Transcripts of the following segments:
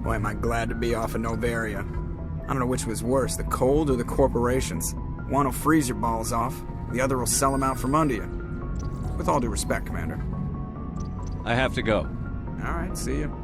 Boy, am I glad to be off of Novaria. I don't know which was worse, the cold or the corporations. One will freeze your balls off, the other will sell them out from under you. With all due respect, Commander. I have to go. All right, see you.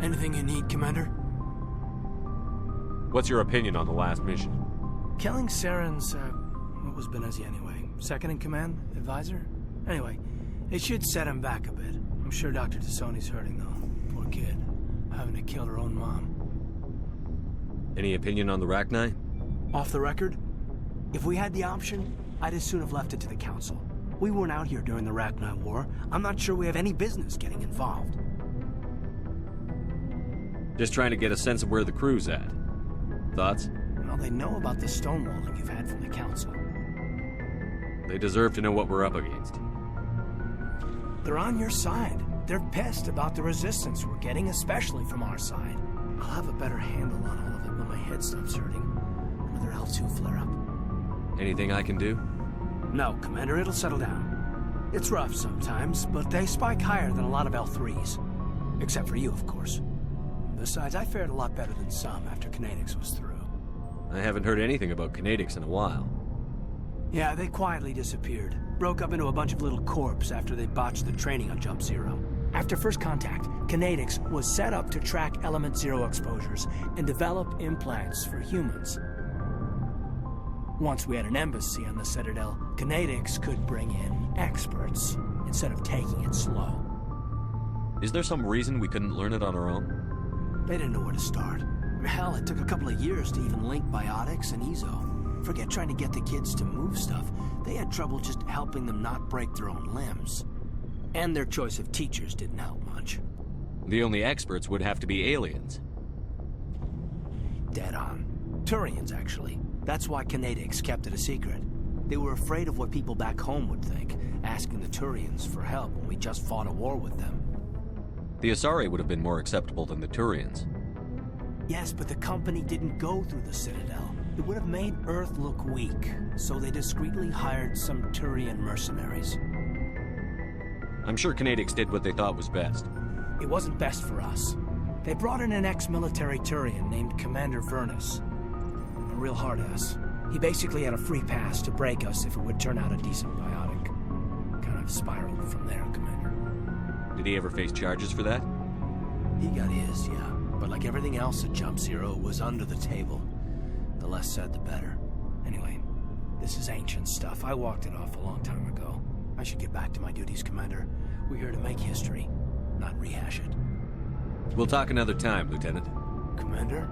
Anything you need, Commander? What's your opinion on the last mission? Killing Saren's, what was Benezia anyway? Second in command? Advisor? Anyway, it should set him back a bit. I'm sure Dr. Tassoni's hurting, though. Poor kid. Having to kill her own mom. Any opinion on the Rachni? Off the record? If we had the option, I'd as soon have left it to the Council. We weren't out here during the Rachni War. I'm not sure we have any business getting involved. Just trying to get a sense of where the crew's at. Thoughts? Well, they know about the stonewalling you've had from the Council. They deserve to know what we're up against. They're on your side. They're pissed about the resistance we're getting, especially from our side. I'll have a better handle on all of it when my head stops hurting. Another L2 flare-up. Anything I can do? No, Commander, it'll settle down. It's rough sometimes, but they spike higher than a lot of L3s. Except for you, of course. Besides, I fared a lot better than some after Kinetics was through. I haven't heard anything about Kinetics in a while. Yeah, they quietly disappeared. Broke up into a bunch of little corps after they botched the training on Jump Zero. After first contact, Kinetics was set up to track Element Zero exposures and develop implants for humans. Once we had an embassy on the Citadel, Kinetics could bring in experts instead of taking it slow. Is there some reason we couldn't learn it on our own? They didn't know where to start. Hell, it took a couple of years to even link biotics and EZO. Forget trying to get the kids to move stuff. They had trouble just helping them not break their own limbs. And their choice of teachers didn't help much. The only experts would have to be aliens. Dead on. Turians, actually. That's why Kinetics kept it a secret. They were afraid of what people back home would think, asking the Turians for help when we just fought a war with them. The Asari would have been more acceptable than the Turians. Yes, but the company didn't go through the Citadel. It would have made Earth look weak, so they discreetly hired some Turian mercenaries. I'm sure Kinetics did what they thought was best. It wasn't best for us. They brought in an ex-military Turian named Commander Vernus. A real hard-ass. He basically had a free pass to break us if it would turn out a decent biotic. Kind of spiraled from there, Commander. Did he ever face charges for that? He got his, yeah. But like everything else at Jump Zero, it was under the table. The less said, the better. Anyway, this is ancient stuff. I walked it off a long time ago. I should get back to my duties, Commander. We're here to make history, not rehash it. We'll talk another time, Lieutenant. Commander?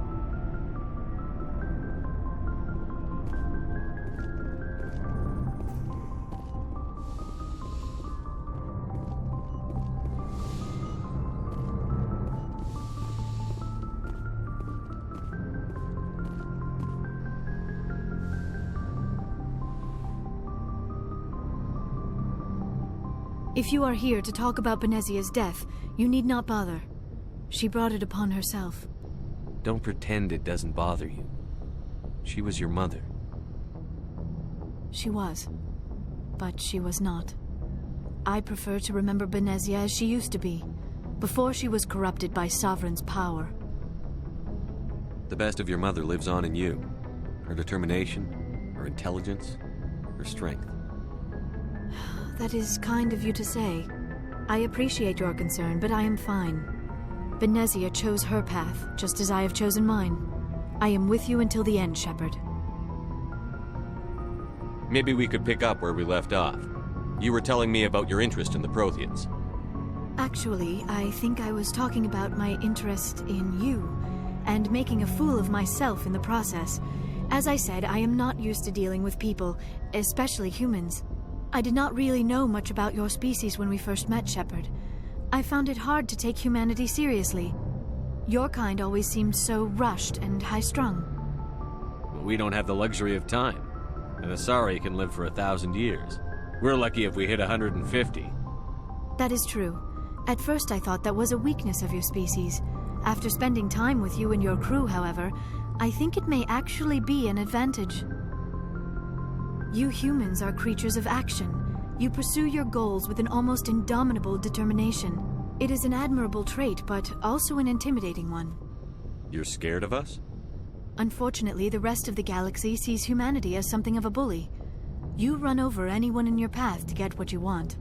If you are here to talk about Benezia's death, you need not bother. She brought it upon herself. Don't pretend it doesn't bother you. She was your mother. She was. But she was not. I prefer to remember Benezia as she used to be, before she was corrupted by Sovereign's power. The best of your mother lives on in you. Her determination, her intelligence, her strength. That is kind of you to say. I appreciate your concern, but I am fine. Benezia chose her path, just as I have chosen mine. I am with you until the end, Shepard. Maybe we could pick up where we left off. You were telling me about your interest in the Protheans. Actually, I think I was talking about my interest in you, and making a fool of myself in the process, As I said, I am not used to dealing with people, especially humans. I did not really know much about your species when we first met, Shepard. I found it hard to take humanity seriously. Your kind always seemed so rushed and high-strung. But we don't have the luxury of time. An Asari can live for 1,000 years. We're lucky if we hit 150. That is true. At first I thought that was a weakness of your species. After spending time with you and your crew, however, I think it may actually be an advantage. You humans are creatures of action. You pursue your goals with an almost indomitable determination. It is an admirable trait, but also an intimidating one. You're scared of us? Unfortunately, the rest of the galaxy sees humanity as something of a bully. You run over anyone in your path to get what you want.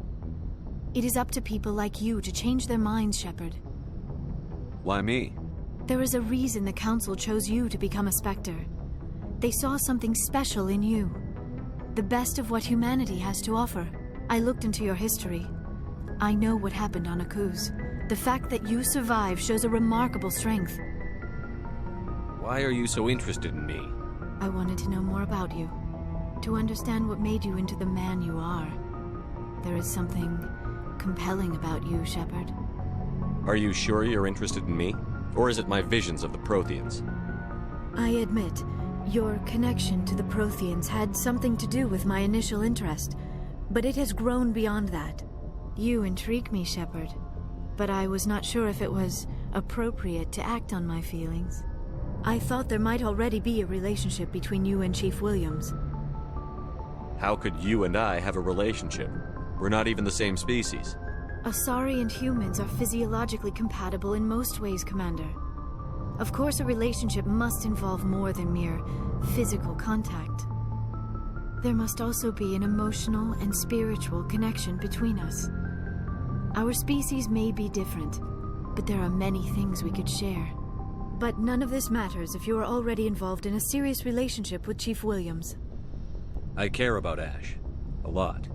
It is up to people like you to change their minds, Shepard. Why me? There is a reason the Council chose you to become a Spectre. They saw something special in you. The best of what humanity has to offer. I looked into your history. I know what happened on Akuz. The fact that you survived shows a remarkable strength. Why are you so interested in me? I wanted to know more about you. To understand what made you into the man you are. There is something compelling about you, Shepard. Are you sure you're interested in me? Or is it my visions of the Protheans? I admit, your connection to the Protheans had something to do with my initial interest, but it has grown beyond that. You intrigue me, Shepard, but I was not sure if it was appropriate to act on my feelings. I thought there might already be a relationship between you and Chief Williams. How could you and I have a relationship? We're not even the same species. Asari and humans are physiologically compatible in most ways, Commander. Of course, a relationship must involve more than mere physical contact. There must also be an emotional and spiritual connection between us. Our species may be different, but there are many things we could share. But none of this matters if you are already involved in a serious relationship with Chief Williams. I care about Ash. A lot.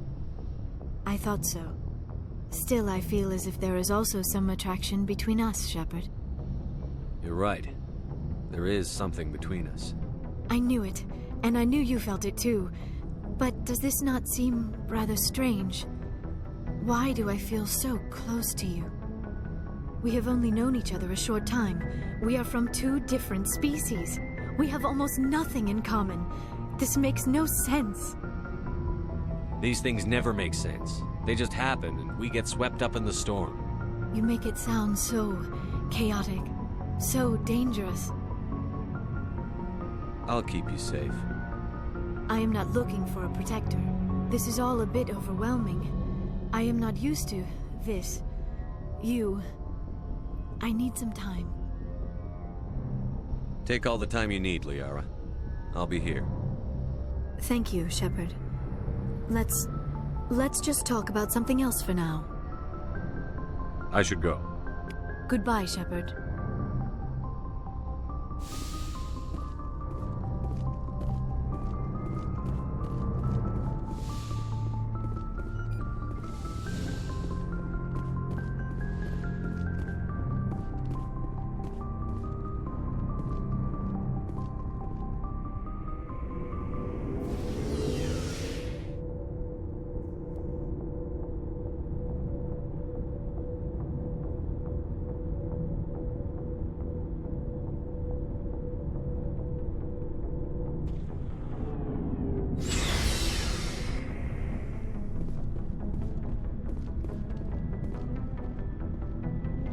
I thought so. Still, I feel as if there is also some attraction between us, Shepard. You're right. There is something between us. I knew it, and I knew you felt it too. But does this not seem rather strange? Why do I feel so close to you? We have only known each other a short time. We are from two different species. We have almost nothing in common. This makes no sense. These things never make sense. They just happen, and we get swept up in the storm. You make it sound so chaotic, so dangerous. I'll keep you safe. I am not looking for a protector. This is all a bit overwhelming. I am not used to this. You. I need some time. Take all the time you need, Liara. I'll be here. Thank you, Shepard. Let's just talk about something else for now. I should go. Goodbye, Shepard.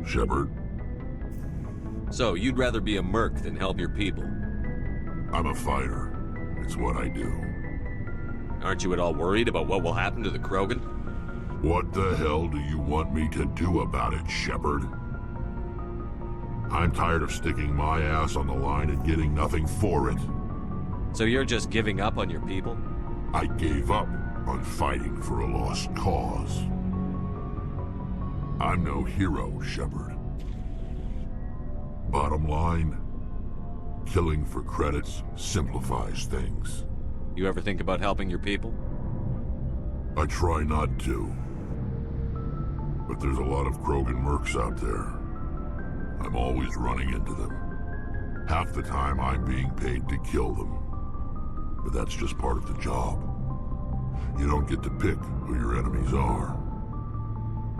Shepard. So, you'd rather be a merc than help your people? I'm a fighter. It's what I do. Aren't you at all worried about what will happen to the Krogan? What the hell do you want me to do about it, Shepard? I'm tired of sticking my ass on the line and getting nothing for it. So you're just giving up on your people? I gave up on fighting for a lost cause. I'm no hero, Shepard. Bottom line, killing for credits simplifies things. You ever think about helping your people? I try not to. But there's a lot of Krogan mercs out there. I'm always running into them. Half the time I'm being paid to kill them. but that's just part of the job. You don't get to pick who your enemies are.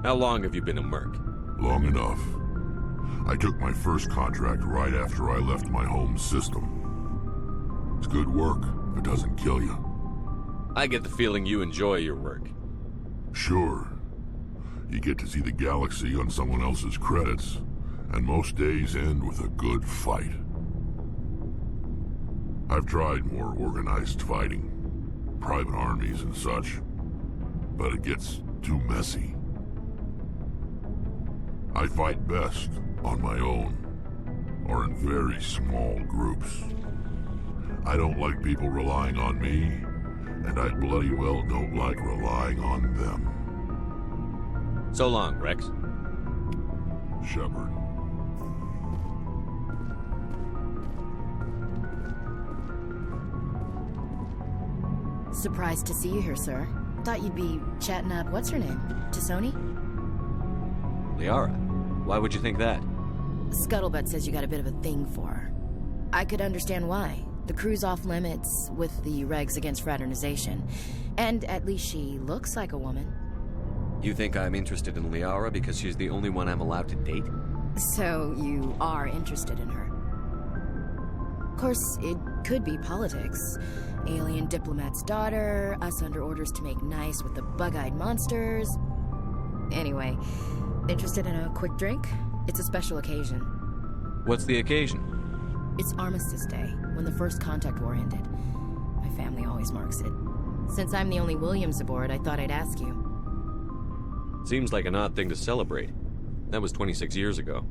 How long have you been a merc? Long enough. I took my first contract right after I left my home system. It's good work if it doesn't kill you. I get the feeling you enjoy your work. Sure. You get to see the galaxy on someone else's credits, and most days end with a good fight. I've tried more organized fighting, private armies and such, but it gets too messy. I fight best on my own, or in very small groups. I don't like people relying on me, and I bloody well don't like relying on them. So long, Rex. Shepard. Surprised to see you here, sir. Thought you'd be chatting up what's-her-name, Tassoni? Liara, why would you think that? Scuttlebutt says you got a bit of a thing for her. I could understand why. The crew's off limits with the regs against fraternization. And at least she looks like a woman. You think I'm interested in Liara because she's the only one I'm allowed to date? So you are interested in her. Of course, it could be politics. Alien diplomat's daughter, us under orders to make nice with the bug-eyed monsters. Anyway, interested in a quick drink? It's a special occasion. What's the occasion? It's Armistice Day, when the First Contact War ended. My family always marks it. Since I'm the only Williams aboard, I thought I'd ask you. Seems like an odd thing to celebrate. That was 26 years ago.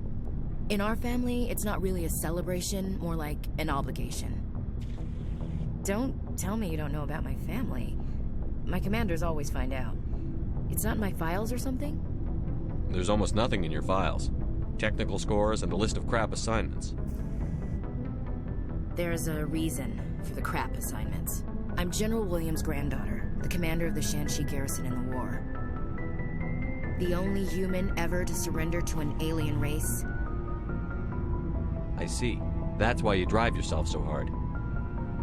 In our family, it's not really a celebration, more like an obligation. Don't tell me you don't know about my family. My commanders always find out. It's not in my files or something? There's almost nothing in your files. Technical scores and a list of crap assignments. There's a reason for the crap assignments. I'm General Williams' granddaughter, the commander of the Shanxi garrison in the war. The only human ever to surrender to an alien race. I see. That's why you drive yourself so hard.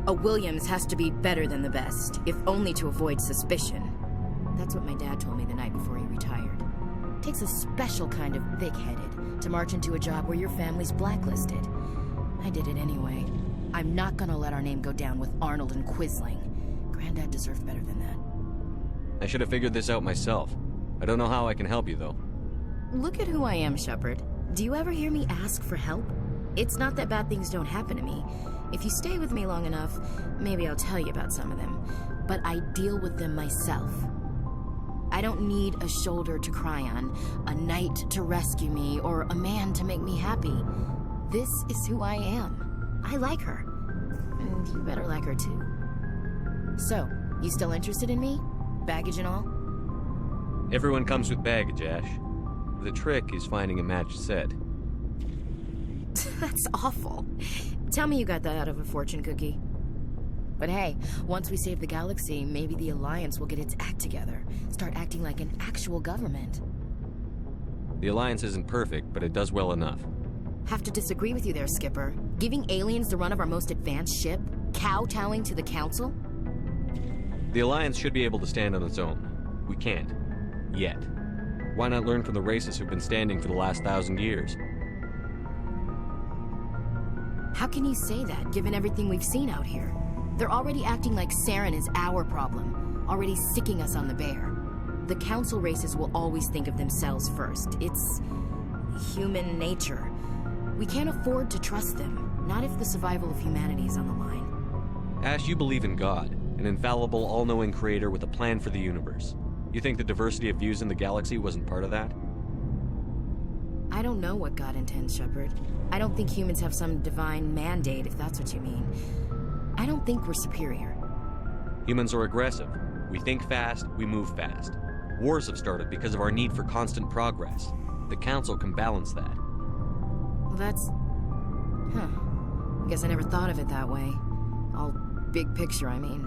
A Williams has to be better than the best, if only to avoid suspicion. That's what my dad told me the night before he retired. It takes a special kind of thick-headed to march into a job where your family's blacklisted. I did it anyway. I'm not gonna let our name go down with Arnold and Quisling. Granddad deserved better than that. I should have figured this out myself. I don't know how I can help you, though. Look at who I am, Shepard. Do you ever hear me ask for help? It's not that bad things don't happen to me. If you stay with me long enough, maybe I'll tell you about some of them. But I deal with them myself. I don't need a shoulder to cry on, a knight to rescue me, or a man to make me happy. This is who I am. I like her. And you better like her too. So, you still interested in me? Baggage and all? Everyone comes with baggage, Ash. The trick is finding a matched set. That's awful. Tell me you got that out of a fortune cookie. But hey, once we save the galaxy, maybe the Alliance will get its act together. Start acting like an actual government. The Alliance isn't perfect, but it does well enough. Have to disagree with you there, Skipper. Giving aliens the run of our most advanced ship? Kowtowing to the Council? The Alliance should be able to stand on its own. We can't. Yet. Why not learn from the races who've been standing for the last 1,000 years? How can you say that, given everything we've seen out here? They're already acting like Saren is our problem, already sicking us on the bear. The Council races will always think of themselves first. It's human nature. We can't afford to trust them, not if the survival of humanity is on the line. Ash, you believe in God, an infallible, all-knowing creator with a plan for the universe. You think the diversity of views in the galaxy wasn't part of that? I don't know what God intends, Shepard. I don't think humans have some divine mandate, if that's what you mean. I don't think we're superior. Humans are aggressive. We think fast, we move fast. Wars have started because of our need for constant progress. The Council can balance that. Well, that's... I guess I never thought of it that way. All big picture, I mean.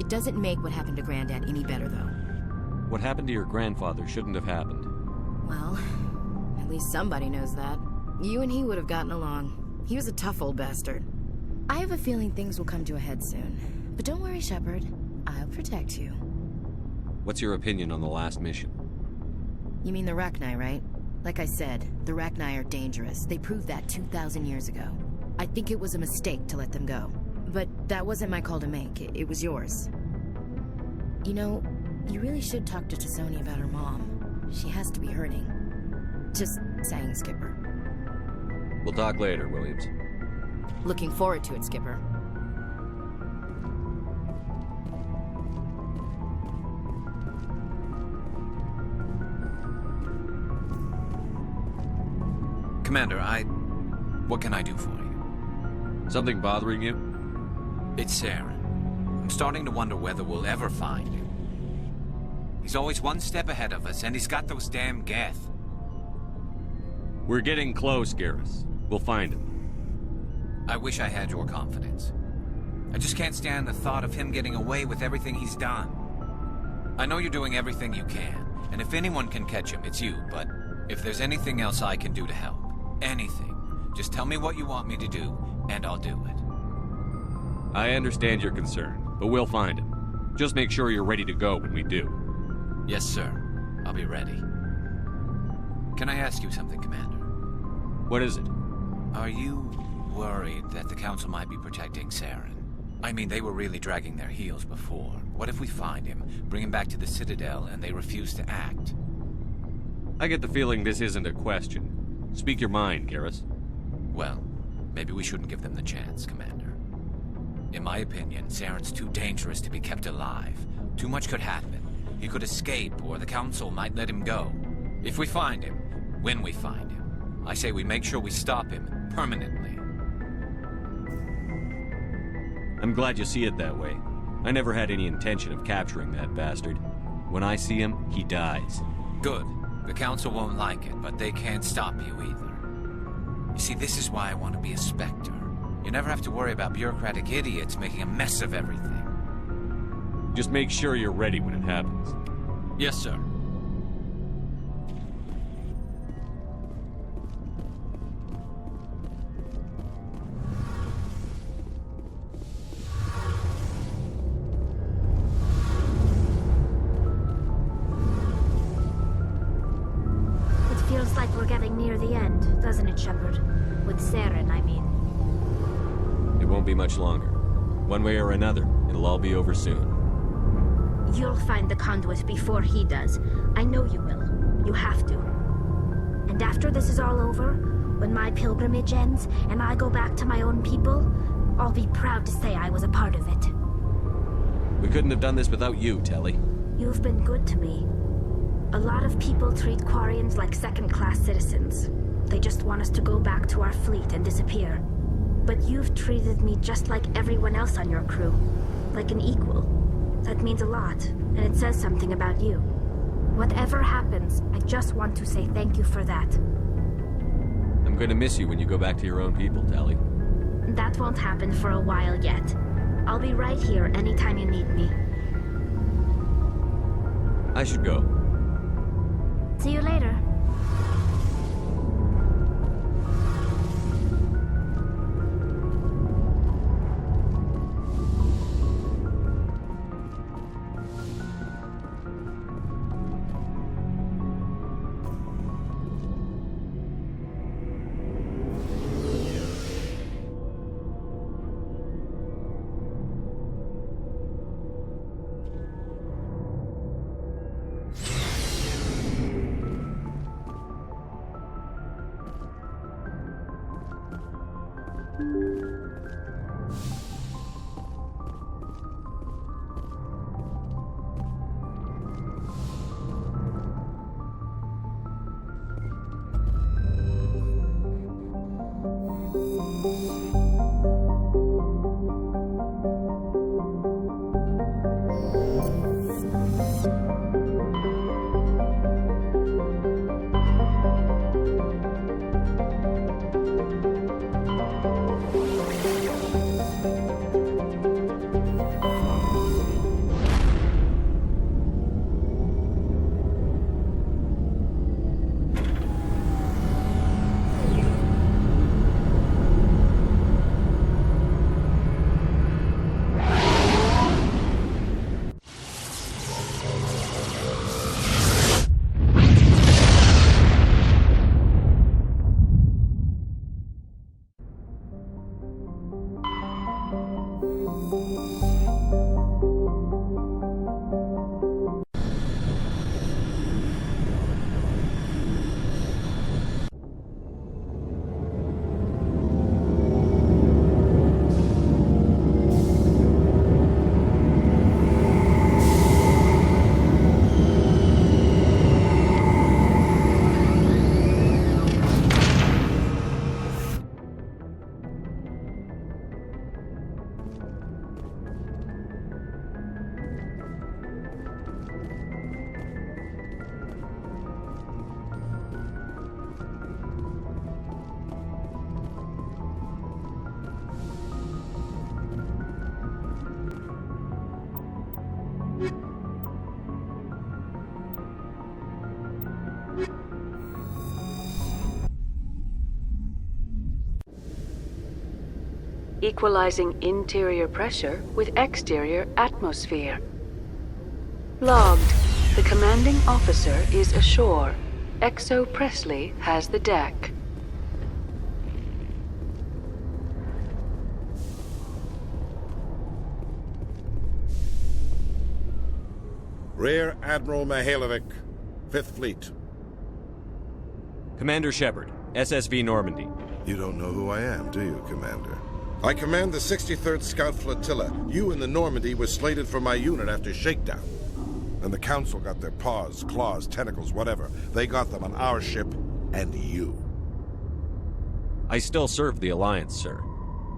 It doesn't make what happened to Granddad any better, though. What happened to your grandfather shouldn't have happened. Well, at least somebody knows that. You and he would have gotten along. He was a tough old bastard. I have a feeling things will come to a head soon. But don't worry, Shepard. I'll protect you. What's your opinion on the last mission? You mean the Rachni, right? Like I said, the Rachni are dangerous. They proved that 2,000 years ago. I think it was a mistake to let them go. But that wasn't my call to make. It was yours. You know, you really should talk to 𝗘𝗳𝗳𝗳𝗲 about her mom. She has to be hurting. Just saying, Skipper. We'll talk later, Williams. Looking forward to it, Skipper. Commander, what can I do for you? Something bothering you? It's Saren. I'm starting to wonder whether we'll ever find him. He's always one step ahead of us, and he's got those damn Geth. We're getting close, Garrus. We'll find him. I wish I had your confidence. I just can't stand the thought of him getting away with everything he's done. I know you're doing everything you can, and if anyone can catch him, it's you, but if there's anything else I can do to help, anything, just tell me what you want me to do, and I'll do it. I understand your concern, but we'll find him. Just make sure you're ready to go when we do. Yes, sir. I'll be ready. Can I ask you something, Commander? What is it? Are you worried that the Council might be protecting Saren? I mean, they were really dragging their heels before. What if we find him, bring him back to the Citadel, and they refuse to act? I get the feeling this isn't a question. Speak your mind, Garrus. Well, maybe we shouldn't give them the chance, Commander. In my opinion, Saren's too dangerous to be kept alive. Too much could happen. He could escape, or the Council might let him go. If we find him, when we find him, I say we make sure we stop him permanently. I'm glad you see it that way. I never had any intention of capturing that bastard. When I see him, he dies. Good. The Council won't like it, but they can't stop you either. You see, this is why I want to be a Spectre. You never have to worry about bureaucratic idiots making a mess of everything. Just make sure you're ready when it happens. Yes, sir. It feels like we're getting near the end, doesn't it, Shepard? With Saren, I mean. It won't be much longer. One way or another, it'll all be over soon. You'll find the conduit before he does. I know you will. You have to. And after this is all over, when my pilgrimage ends and I go back to my own people, I'll be proud to say I was a part of it. We couldn't have done this without you, 𝗘𝗳𝗃. You've been good to me. A lot of people treat Quarians like second-class citizens. They just want us to go back to our fleet and disappear. But you've treated me just like everyone else on your crew. Like an equal. That means a lot, and it says something about you. Whatever happens, I just want to say thank you for that. I'm going to miss you when you go back to your own people, 𝗘𝗃. That won't happen for a while yet. I'll be right here anytime you need me. I should go. See you later. equalizing interior pressure with exterior atmosphere. Logged. The commanding officer is ashore. Exo Presley has the deck. Rear Admiral Mihailovic, 5th Fleet. Commander Shepard, SSV Normandy. You don't know who I am, do you, Commander? I command the 63rd Scout Flotilla. You and the Normandy were slated for my unit after shakedown. And the Council got their paws, claws, tentacles, whatever. They got them on our ship, and you. I still serve the Alliance, sir.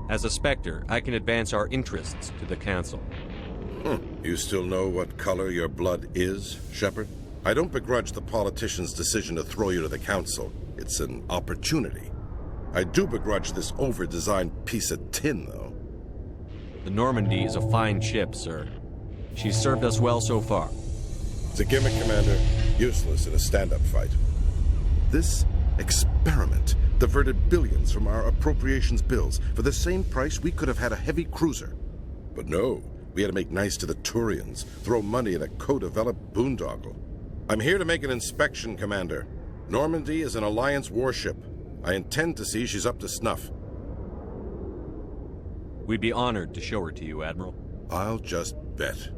As a Spectre, I can advance our interests to the Council. You still know what color your blood is, Shepard? I don't begrudge the politician's decision to throw you to the Council. It's an opportunity. I do begrudge this over-designed piece of tin, though. The Normandy is a fine ship, sir. She's served us well so far. It's a gimmick, Commander. Useless in a stand-up fight. This experiment diverted billions from our appropriations bills. For the same price, we could have had a heavy cruiser. But no, we had to make nice to the Turians, throw money in a co-developed boondoggle. I'm here to make an inspection, Commander. Normandy is an Alliance warship. I intend to see she's up to snuff. We'd be honored to show her to you, Admiral. I'll just bet.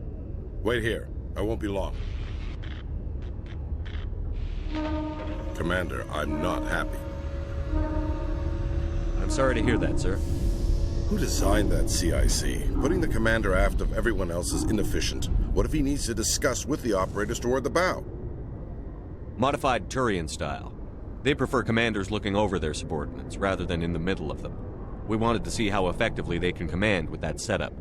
Wait here. I won't be long. Commander, I'm not happy. I'm sorry to hear that, sir. Who designed that CIC? Putting the commander aft of everyone else is inefficient. What if he needs to discuss with the operators toward the bow? Modified Turian style. They prefer commanders looking over their subordinates, rather than in the middle of them. We wanted to see how effectively they can command with that setup.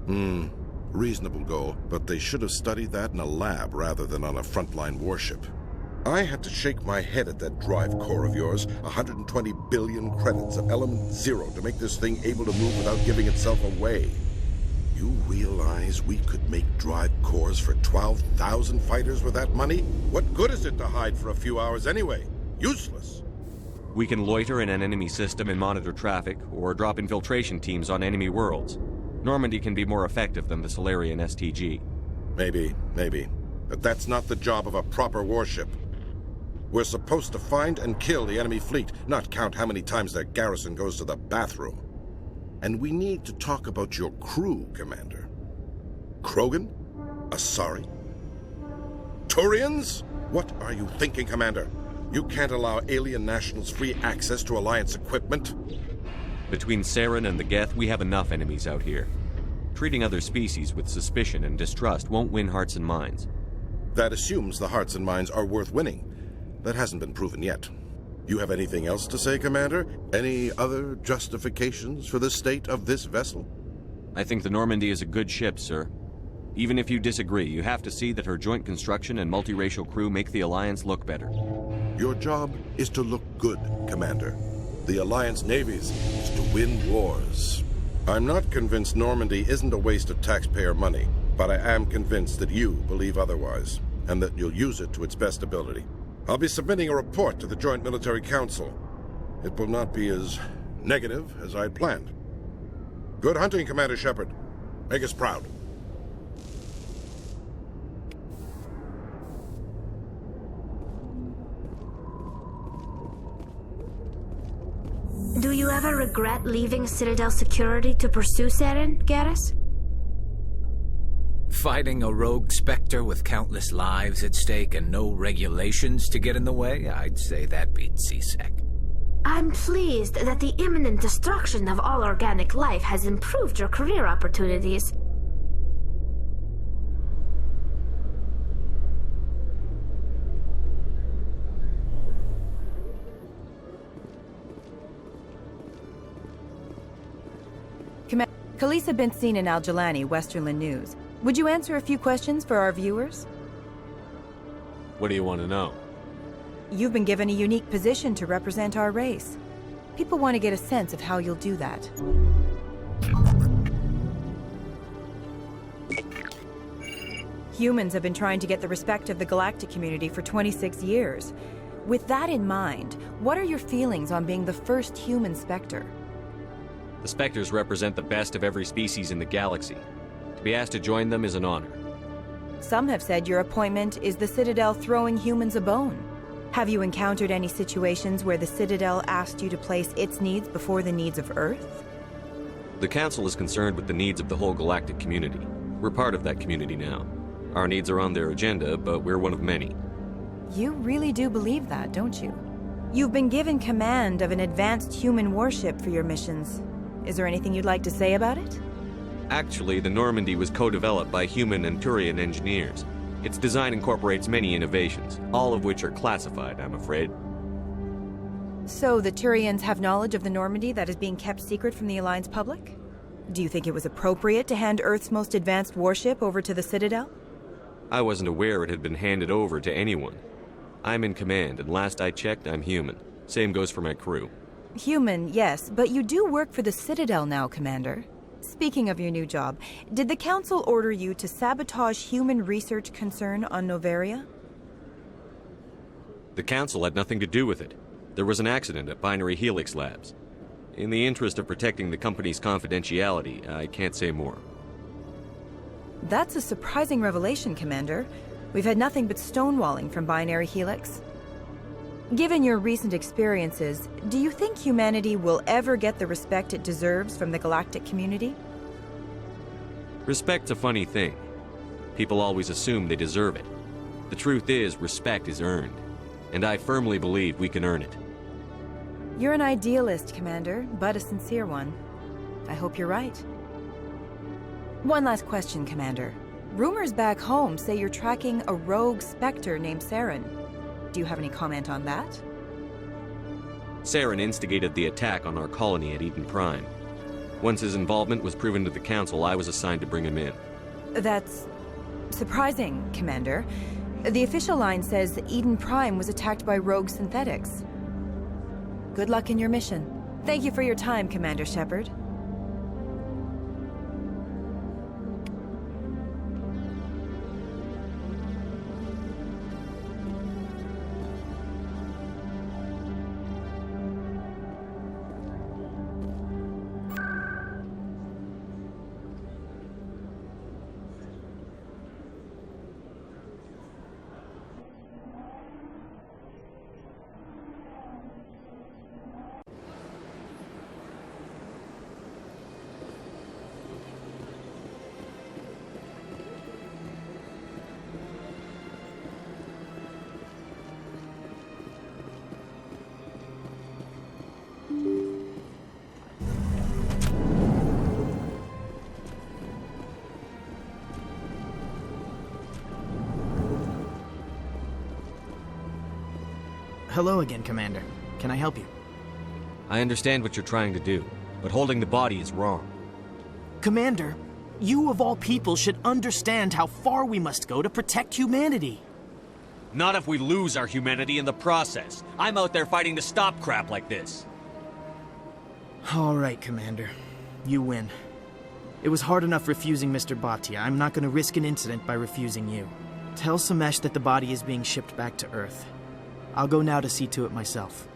Reasonable goal, but they should have studied that in a lab rather than on a frontline warship. I had to shake my head at that drive core of yours. 120 billion credits of element 0 to make this thing able to move without giving itself away. You realize we could make drive cores for 12,000 fighters with that money? What good is it to hide for a few hours anyway? Useless. We can loiter in an enemy system and monitor traffic, or drop infiltration teams on enemy worlds. Normandy can be more effective than the Solarian STG. Maybe. But that's not the job of a proper warship. We're supposed to find and kill the enemy fleet, not count how many times their garrison goes to the bathroom. And we need to talk about your crew, Commander. Krogan? Asari? Turians? What are you thinking, Commander? You can't allow alien nationals free access to Alliance equipment? Between Saren and the Geth, we have enough enemies out here. Treating other species with suspicion and distrust won't win hearts and minds. That assumes the hearts and minds are worth winning. That hasn't been proven yet. You have anything else to say, Commander? Any other justifications for the state of this vessel? I think the Normandy is a good ship, sir. Even if you disagree, you have to see that her joint construction and multiracial crew make the Alliance look better. Your job is to look good, Commander. The Alliance navies is to win wars. I'm not convinced Normandy isn't a waste of taxpayer money, but I am convinced that you believe otherwise, and that you'll use it to its best ability. I'll be submitting a report to the Joint Military Council. It will not be as negative as I'd planned. Good hunting, Commander Shepard. Make us proud. Do you ever regret leaving Citadel Security to pursue Saren, Garrus? Fighting a rogue Spectre with countless lives at stake and no regulations to get in the way? I'd say that beats CSEC. I'm pleased that the imminent destruction of all organic life has improved your career opportunities. Khaleesa been seen in Al-Jalani, Westerland News. Would you answer a few questions for our viewers? What do you want to know? You've been given a unique position to represent our race. People want to get a sense of how you'll do that. Humans have been trying to get the respect of the galactic community for 26 years. With that in mind, what are your feelings on being the first human Spectre? The Spectres represent the best of every species in the galaxy. To be asked to join them is an honor. Some have said your appointment is the Citadel throwing humans a bone. Have you encountered any situations where the Citadel asked you to place its needs before the needs of Earth? The Council is concerned with the needs of the whole galactic community. We're part of that community now. Our needs are on their agenda, but we're one of many. You really do believe that, don't you? You've been given command of an advanced human warship for your missions. Is there anything you'd like to say about it? Actually, the Normandy was co-developed by human and Turian engineers. Its design incorporates many innovations, all of which are classified, I'm afraid. So the Turians have knowledge of the Normandy that is being kept secret from the Alliance public? Do you think it was appropriate to hand Earth's most advanced warship over to the Citadel? I wasn't aware it had been handed over to anyone. I'm in command, and last I checked, I'm human. Same goes for my crew. Human, yes, but you do work for the Citadel now, Commander. Speaking of your new job, did the Council order you to sabotage human research concern on Noveria? The Council had nothing to do with it. There was an accident at Binary Helix Labs. In the interest of protecting the company's confidentiality, I can't say more. That's a surprising revelation, Commander. We've had nothing but stonewalling from Binary Helix. Given your recent experiences, do you think humanity will ever get the respect it deserves from the galactic community? Respect's a funny thing. People always assume they deserve it. The truth is, respect is earned. And I firmly believe we can earn it. You're an idealist, Commander, but a sincere one. I hope you're right. One last question, Commander. Rumors back home say you're tracking a rogue Spectre named Saren. Do you have any comment on that? Saren instigated the attack on our colony at Eden Prime. Once his involvement was proven to the Council, I was assigned to bring him in. That's surprising, Commander. The official line says that Eden Prime was attacked by rogue synthetics. Good luck in your mission. Thank you for your time, Commander Shepard. Hello again, Commander. Can I help you? I understand what you're trying to do, but holding the body is wrong. Commander, you of all people should understand how far we must go to protect humanity. Not if we lose our humanity in the process. I'm out there fighting to stop crap like this. All right, Commander. You win. It was hard enough refusing Mr. Bhatia. I'm not going to risk an incident by refusing you. Tell Samesh that the body is being shipped back to Earth. I'll go now to see to it myself.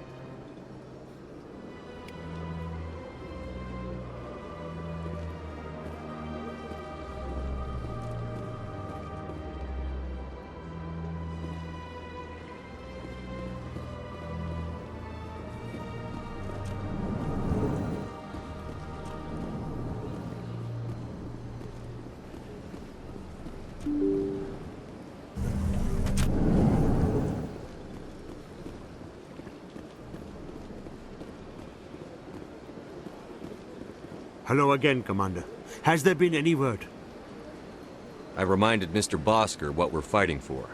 Hello again, Commander. Has there been any word? I reminded Mr. Bosker what we're fighting for.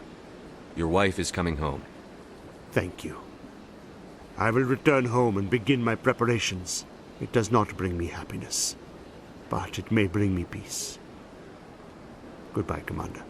Your wife is coming home. Thank you. I will return home and begin my preparations. It does not bring me happiness, but it may bring me peace. Goodbye, Commander.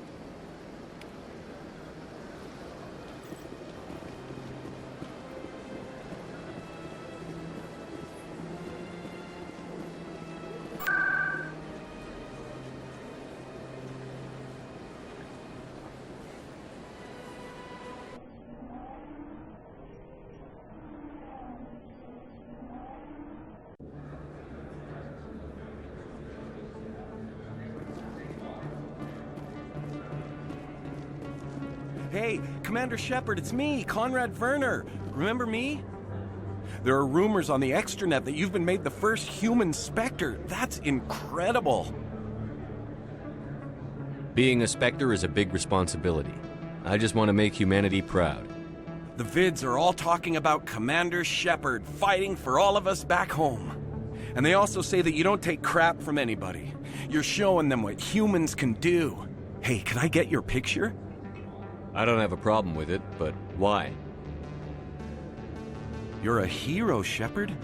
Hey, Commander Shepard, it's me, Conrad Werner. Remember me? There are rumors on the extranet that you've been made the first human Spectre. That's incredible. Being a Spectre is a big responsibility. I just want to make humanity proud. The vids are all talking about Commander Shepard fighting for all of us back home. And they also say that you don't take crap from anybody. You're showing them what humans can do. Hey, can I get your picture? I don't have a problem with it, but why? You're a hero, Shepard.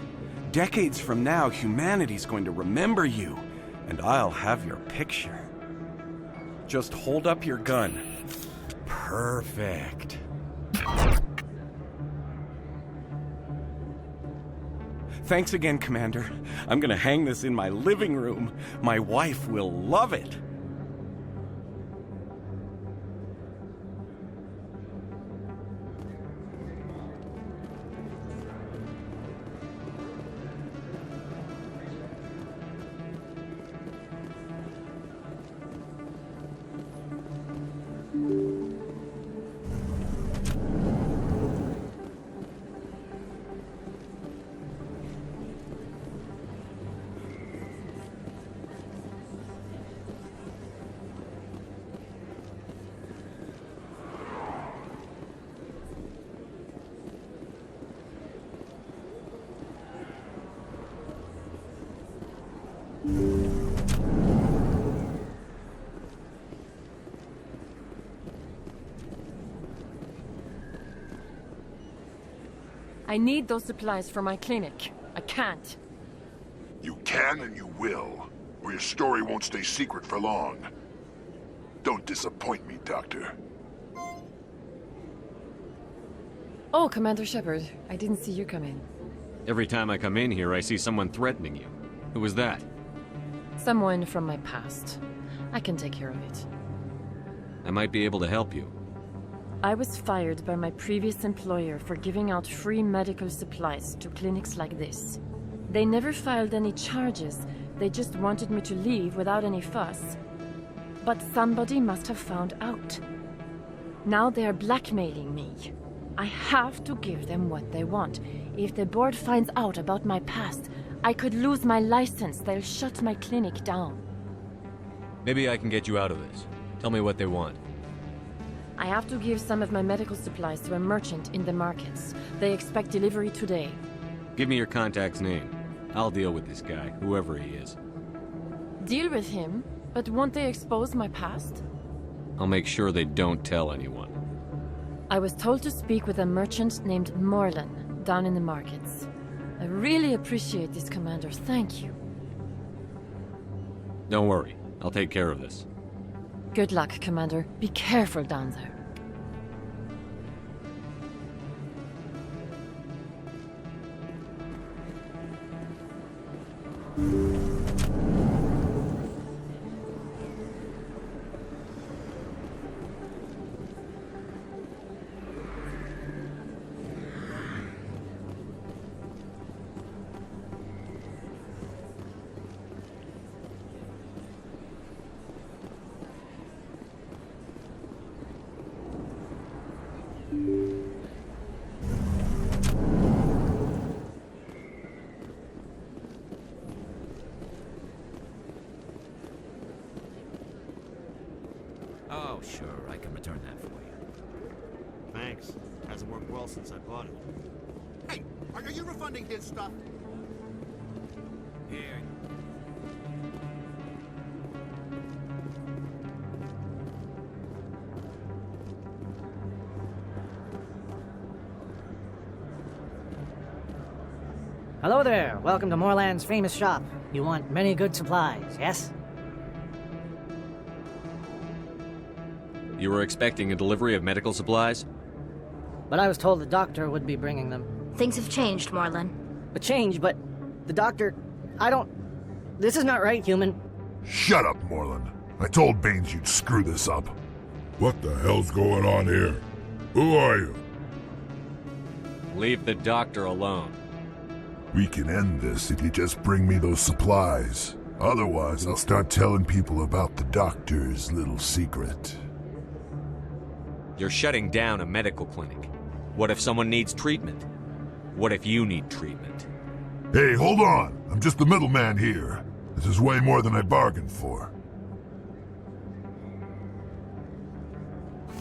Decades from now, humanity's going to remember you, and I'll have your picture. Just hold up your gun. Perfect. Thanks again, Commander. I'm gonna hang this in my living room. My wife will love it. I need those supplies for my clinic. I can't. You can and you will, or your story won't stay secret for long. Don't disappoint me, Doctor. Oh, Commander Shepard, I didn't see you come in. Every time I come in here, I see someone threatening you. Who was that? Someone from my past. I can take care of it. I might be able to help you. I was fired by my previous employer for giving out free medical supplies to clinics like this. They never filed any charges. They just wanted me to leave without any fuss. But somebody must have found out. Now they are blackmailing me. I have to give them what they want. If the board finds out about my past, I could lose my license. They'll shut my clinic down. Maybe I can get you out of this. Tell me what they want. I have to give some of my medical supplies to a merchant in the markets. They expect delivery today. Give me your contact's name. I'll deal with this guy, whoever he is. Deal with him? But won't they expose my past? I'll make sure they don't tell anyone. I was told to speak with a merchant named Morlan, down in the markets. I really appreciate this, Commander. Thank you. Don't worry. I'll take care of this. Good luck, Commander. Be careful down there. Oh, sure, I can return that for you. Thanks. Hasn't worked well since I bought it. Hey, are you refunding his stuff? Here. Hello there. Welcome to Morland's famous shop. You want many good supplies, yes? You were expecting a delivery of medical supplies? But I was told the doctor would be bringing them. Things have changed, Morlan. A change, but the doctor... This is not right, human. Shut up, Morlan. I told Baines you'd screw this up. What the hell's going on here? Who are you? Leave the doctor alone. We can end this if you just bring me those supplies. Otherwise, I'll start telling people about the doctor's little secret. You're shutting down a medical clinic. What if someone needs treatment? What if you need treatment? Hey, hold on. I'm just the middleman here. This is way more than I bargained for.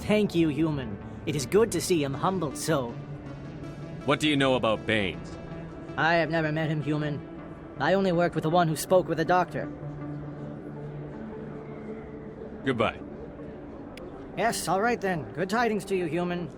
Thank you, human. It is good to see him humbled so. What do you know about Baines? I have never met him, human. I only worked with the one who spoke with the doctor. Goodbye. Yes, all right then. Good tidings to you, human.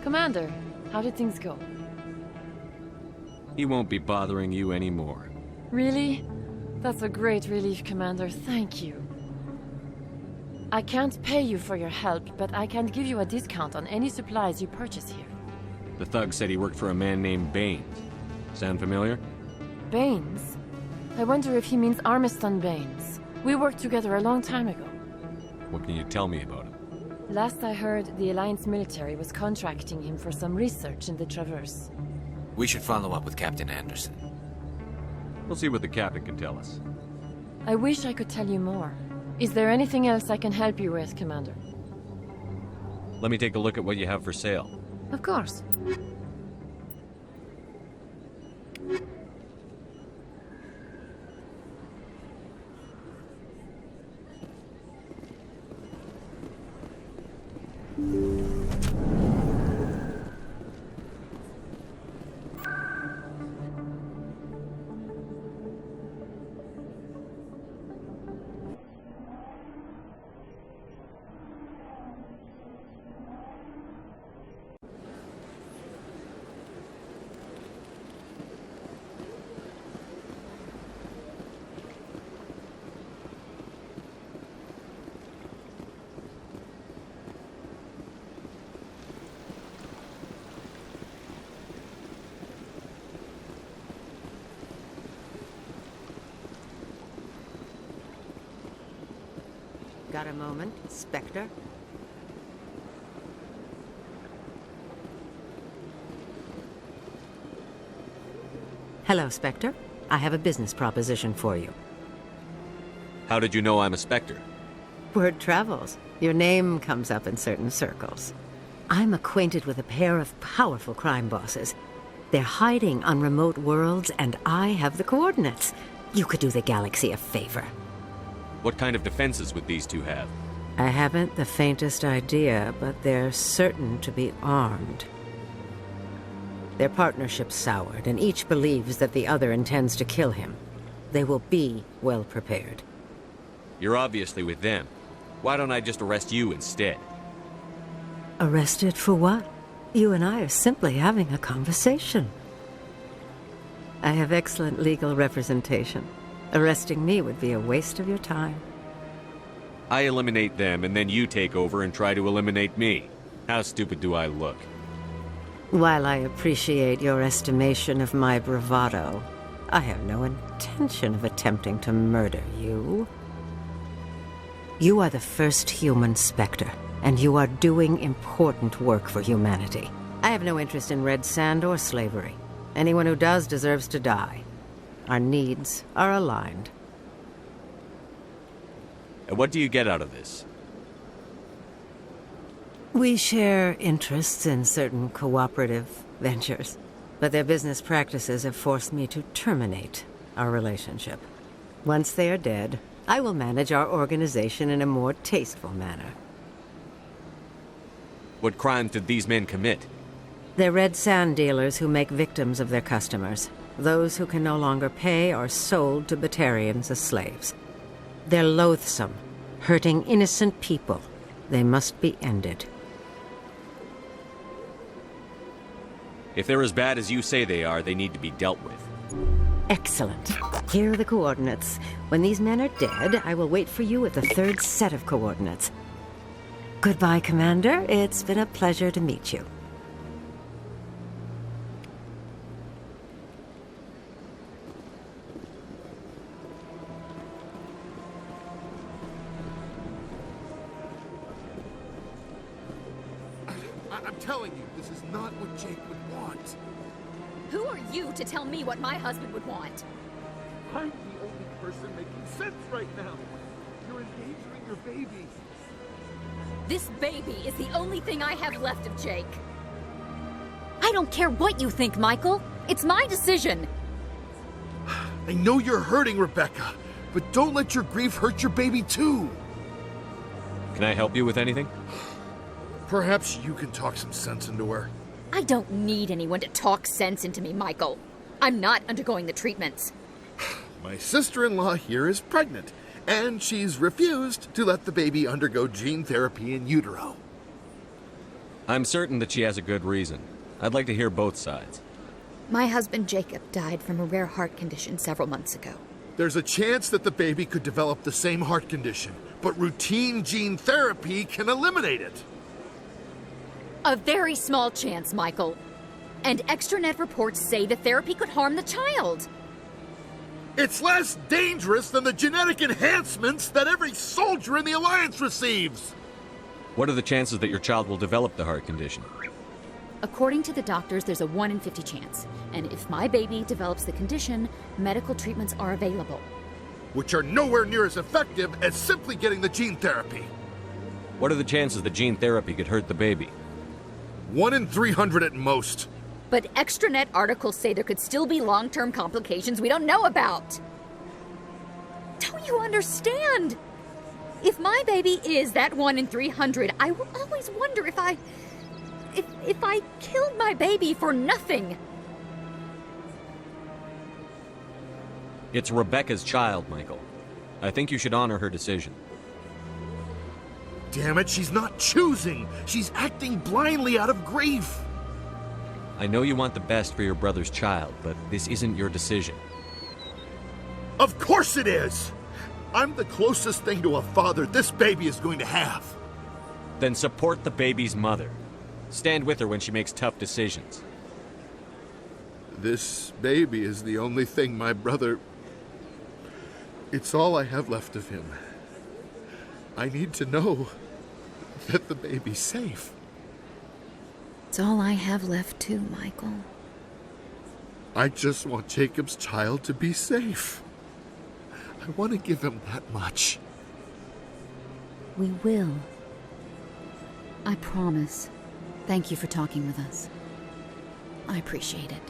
Commander, how did things go? He won't be bothering you anymore. Really? That's a great relief, Commander. Thank you. I can't pay you for your help, but I can give you a discount on any supplies you purchase here. The thug said he worked for a man named Baines. Sound familiar? Baines? I wonder if he means Armiston Baines. We worked together a long time ago. What can you tell me about him? Last I heard, the Alliance military was contracting him for some research in the Traverse. We should follow up with Captain Anderson. We'll see what the captain can tell us. I wish I could tell you more. Is there anything else I can help you with, Commander? Let me take a look at what you have for sale. Of course. Got a moment, Spectre? Hello, Spectre. I have a business proposition for you. How did you know I'm a Spectre? Word travels. Your name comes up in certain circles. I'm acquainted with a pair of powerful crime bosses. They're hiding on remote worlds, and I have the coordinates. You could do the galaxy a favor. What kind of defenses would these two have? I haven't the faintest idea, but they're certain to be armed. Their partnership's soured, and each believes that the other intends to kill him. They will be well prepared. You're obviously with them. Why don't I just arrest you instead? Arrested for what? You and I are simply having a conversation. I have excellent legal representation. Arresting me would be a waste of your time. I eliminate them, and then you take over and try to eliminate me. How stupid do I look? While I appreciate your estimation of my bravado, I have no intention of attempting to murder you. You are the first human Spectre, and you are doing important work for humanity. I have no interest in red sand or slavery. Anyone who does deserves to die. Our needs are aligned. And what do you get out of this? We share interests in certain cooperative ventures, but their business practices have forced me to terminate our relationship. Once they are dead, I will manage our organization in a more tasteful manner. What crimes did these men commit? They're red sand dealers who make victims of their customers. Those who can no longer pay are sold to Batarians as slaves. They're loathsome, hurting innocent people. They must be ended. If they're as bad as you say they are, they need to be dealt with. Excellent. Here are the coordinates. When these men are dead, I will wait for you at the third set of coordinates. Goodbye, Commander. It's been a pleasure to meet you. I'm telling you, this is not what Jake would want. Who are you to tell me what my husband would want? I'm the only person making sense right now. You're endangering your baby. This baby is the only thing I have left of Jake. I don't care what you think, Michael. It's my decision. I know you're hurting, Rebecca, but don't let your grief hurt your baby too. Can I help you with anything? Perhaps you can talk some sense into her. I don't need anyone to talk sense into me, Michael. I'm not undergoing the treatments. My sister-in-law here is pregnant, and she's refused to let the baby undergo gene therapy in utero. I'm certain that she has a good reason. I'd like to hear both sides. My husband Jacob died from a rare heart condition several months ago. There's a chance that the baby could develop the same heart condition, but routine gene therapy can eliminate it. A very small chance, Michael. And extranet reports say the therapy could harm the child. It's less dangerous than the genetic enhancements that every soldier in the Alliance receives. What are the chances that your child will develop the heart condition? According to the doctors, there's a 1 in 50 chance. And if my baby develops the condition, medical treatments are available. Which are nowhere near as effective as simply getting the gene therapy. What are the chances that gene therapy could hurt the baby? 1 in 300 at most. But extranet articles say there could still be long-term complications we don't know about. Don't you understand? If my baby is that 1 in 300, I will always wonder if I killed my baby for nothing. It's Rebecca's child, Michael. I think you should honor her decision. Damn it, she's not choosing. She's acting blindly out of grief. I know you want the best for your brother's child, but this isn't your decision. Of course it is! I'm the closest thing to a father this baby is going to have. Then support the baby's mother. Stand with her when she makes tough decisions. This baby is the only thing my brother... It's all I have left of him. I need to know that the baby's safe. It's all I have left too, Michael. I just want Jacob's child to be safe. I want to give him that much. We will. I promise. Thank you for talking with us. I appreciate it.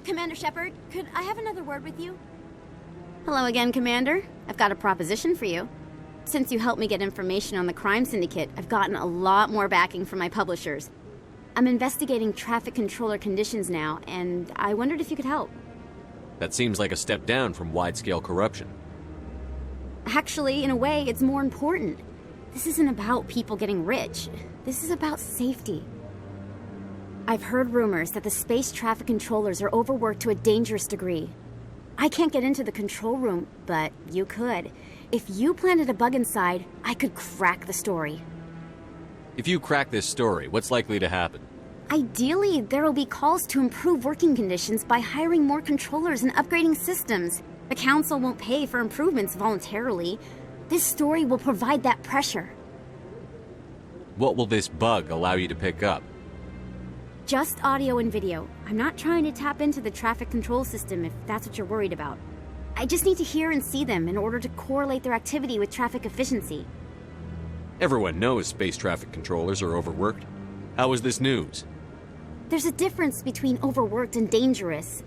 Commander Shepard, could I have another word with you? Hello again, Commander. I've got a proposition for you. Since you helped me get information on the crime syndicate, I've gotten a lot more backing from my publishers. I'm investigating traffic controller conditions now, and I wondered if you could help. That seems like a step down from wide-scale corruption. Actually, in a way, it's more important. This isn't about people getting rich. This is about safety. I've heard rumors that the space traffic controllers are overworked to a dangerous degree. I can't get into the control room, but you could. If you planted a bug inside, I could crack the story. If you crack this story, what's likely to happen? Ideally, there will be calls to improve working conditions by hiring more controllers and upgrading systems. The Council won't pay for improvements voluntarily. This story will provide that pressure. What will this bug allow you to pick up? Just audio and video. I'm not trying to tap into the traffic control system if that's what you're worried about. I just need to hear and see them in order to correlate their activity with traffic efficiency. Everyone knows space traffic controllers are overworked. How is this news? There's a difference between overworked and dangerous.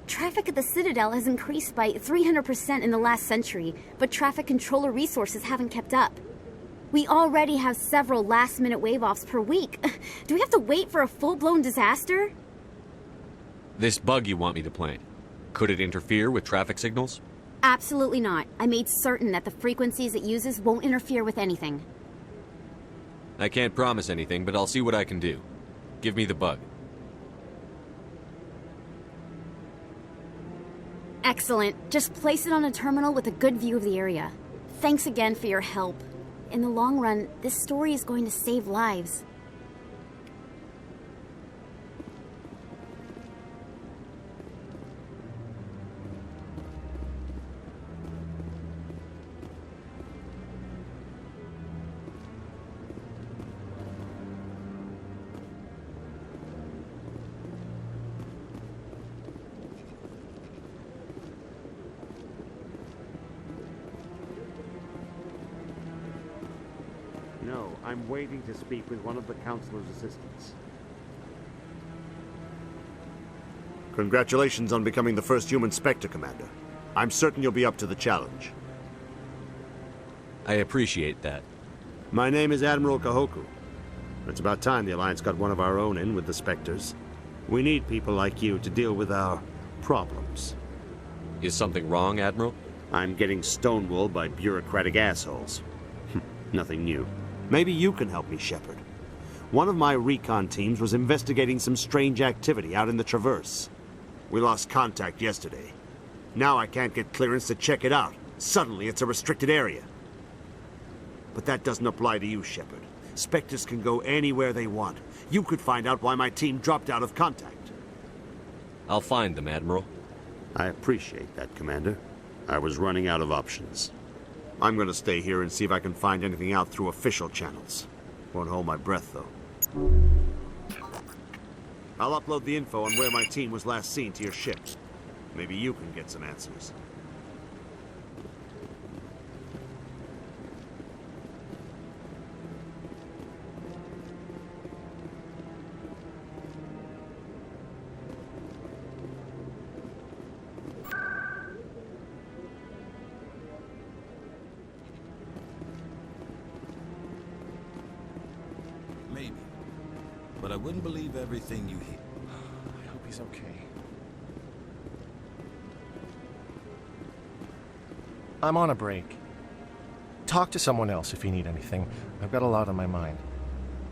Traffic at the Citadel has increased by 300% in the last century, but traffic controller resources haven't kept up. We already have several last-minute wave-offs per week. Do we have to wait for a full-blown disaster? This bug you want me to plant, could it interfere with traffic signals? Absolutely not. I made certain that the frequencies it uses won't interfere with anything. I can't promise anything, but I'll see what I can do. Give me the bug. Excellent. Just place it on a terminal with a good view of the area. Thanks again for your help. In the long run, this story is going to save lives. No, I'm waiting to speak with one of the Councilor's assistants. Congratulations on becoming the first human Spectre, Commander. I'm certain you'll be up to the challenge. I appreciate that. My name is Admiral Kahoku. It's about time the Alliance got one of our own in with the Spectres. We need people like you to deal with our problems. Is something wrong, Admiral? I'm getting stonewalled by bureaucratic assholes. Nothing new. Maybe you can help me, Shepard. One of my recon teams was investigating some strange activity out in the Traverse. We lost contact yesterday. Now I can't get clearance to check it out. Suddenly it's a restricted area. But that doesn't apply to you, Shepard. Spectres can go anywhere they want. You could find out why my team dropped out of contact. I'll find them, Admiral. I appreciate that, Commander. I was running out of options. I'm gonna stay here and see if I can find anything out through official channels. Won't hold my breath, though. I'll upload the info on where my team was last seen to your ship. Maybe you can get some answers. Maybe. But I wouldn't believe everything you hear. I hope he's okay. I'm on a break. Talk to someone else if you need anything. I've got a lot on my mind.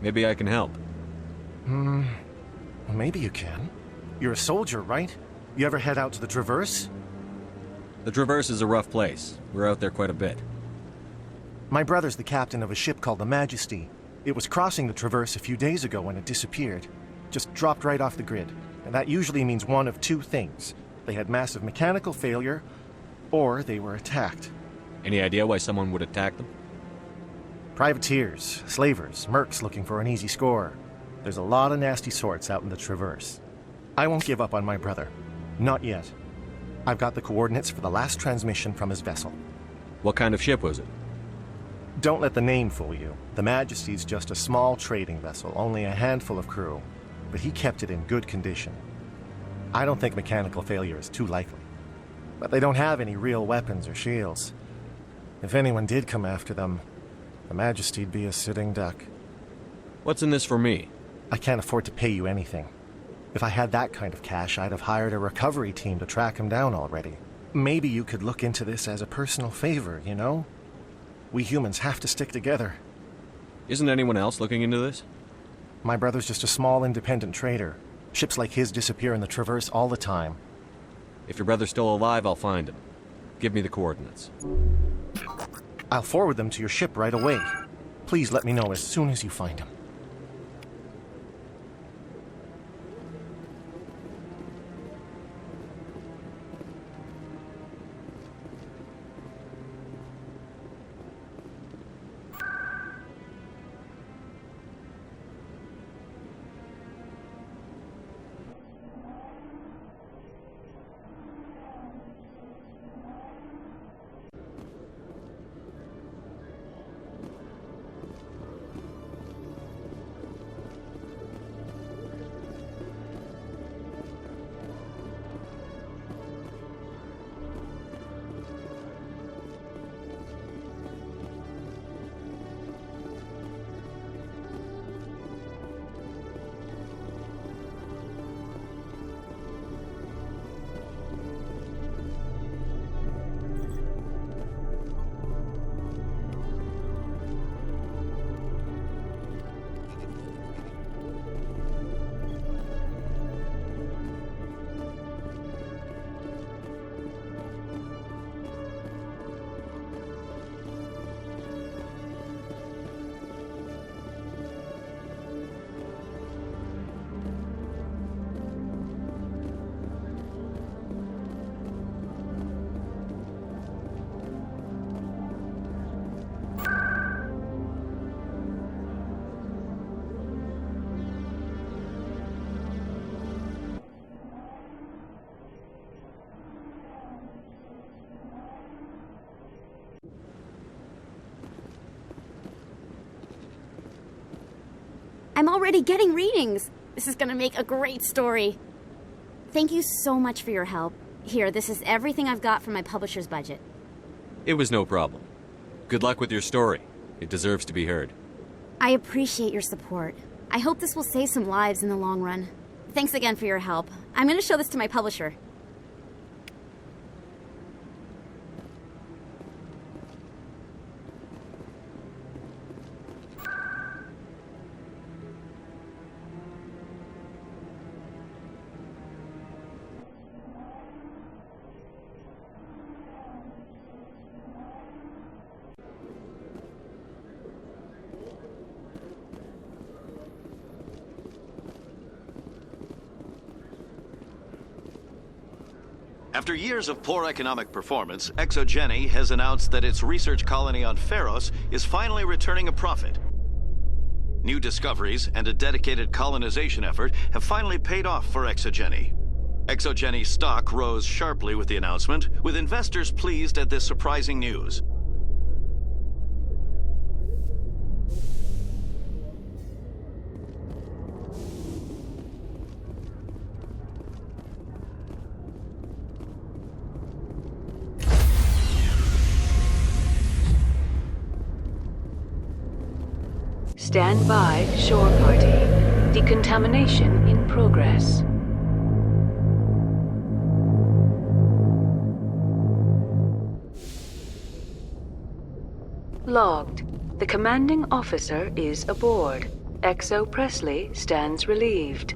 Maybe I can help. Well, maybe you can. You're a soldier, right? You ever head out to the Traverse? The Traverse is a rough place. We're out there quite a bit. My brother's the captain of a ship called the Majesty. It was crossing the Traverse a few days ago when it disappeared. Just dropped right off the grid. And that usually means one of two things. They had massive mechanical failure, or they were attacked. Any idea why someone would attack them? Privateers, slavers, mercs looking for an easy score. There's a lot of nasty sorts out in the Traverse. I won't give up on my brother. Not yet. I've got the coordinates for the last transmission from his vessel. What kind of ship was it? Don't let the name fool you. The Majesty's just a small trading vessel, only a handful of crew. But he kept it in good condition. I don't think mechanical failure is too likely. But they don't have any real weapons or shields. If anyone did come after them, the Majesty'd be a sitting duck. What's in this for me? I can't afford to pay you anything. If I had that kind of cash, I'd have hired a recovery team to track him down already. Maybe you could look into this as a personal favor, you know? We humans have to stick together. Isn't anyone else looking into this? My brother's just a small independent trader. Ships like his disappear in the Traverse all the time. If your brother's still alive, I'll find him. Give me the coordinates. I'll forward them to your ship right away. Please let me know as soon as you find him. I'm already getting readings. This is gonna make a great story. Thank you so much for your help. Here, this is everything I've got from my publisher's budget. It was no problem. Good luck with your story. It deserves to be heard. I appreciate your support. I hope this will save some lives in the long run. Thanks again for your help. I'm gonna show this to my publisher. After years of poor economic performance, 𝗘𝗳𝗳𝗳𝗲 has announced that its research colony on Pharos is finally returning a profit. New discoveries and a dedicated colonization effort have finally paid off for 𝗘𝗳𝗳𝗳𝗃𝗃. 𝗘𝗳𝗳𝗃 stock rose sharply with the announcement, with investors pleased at this surprising news. Stand by, shore party. Decontamination in progress. Logged. The commanding officer is aboard. 𝗘𝗳𝗃𝗁 stands relieved.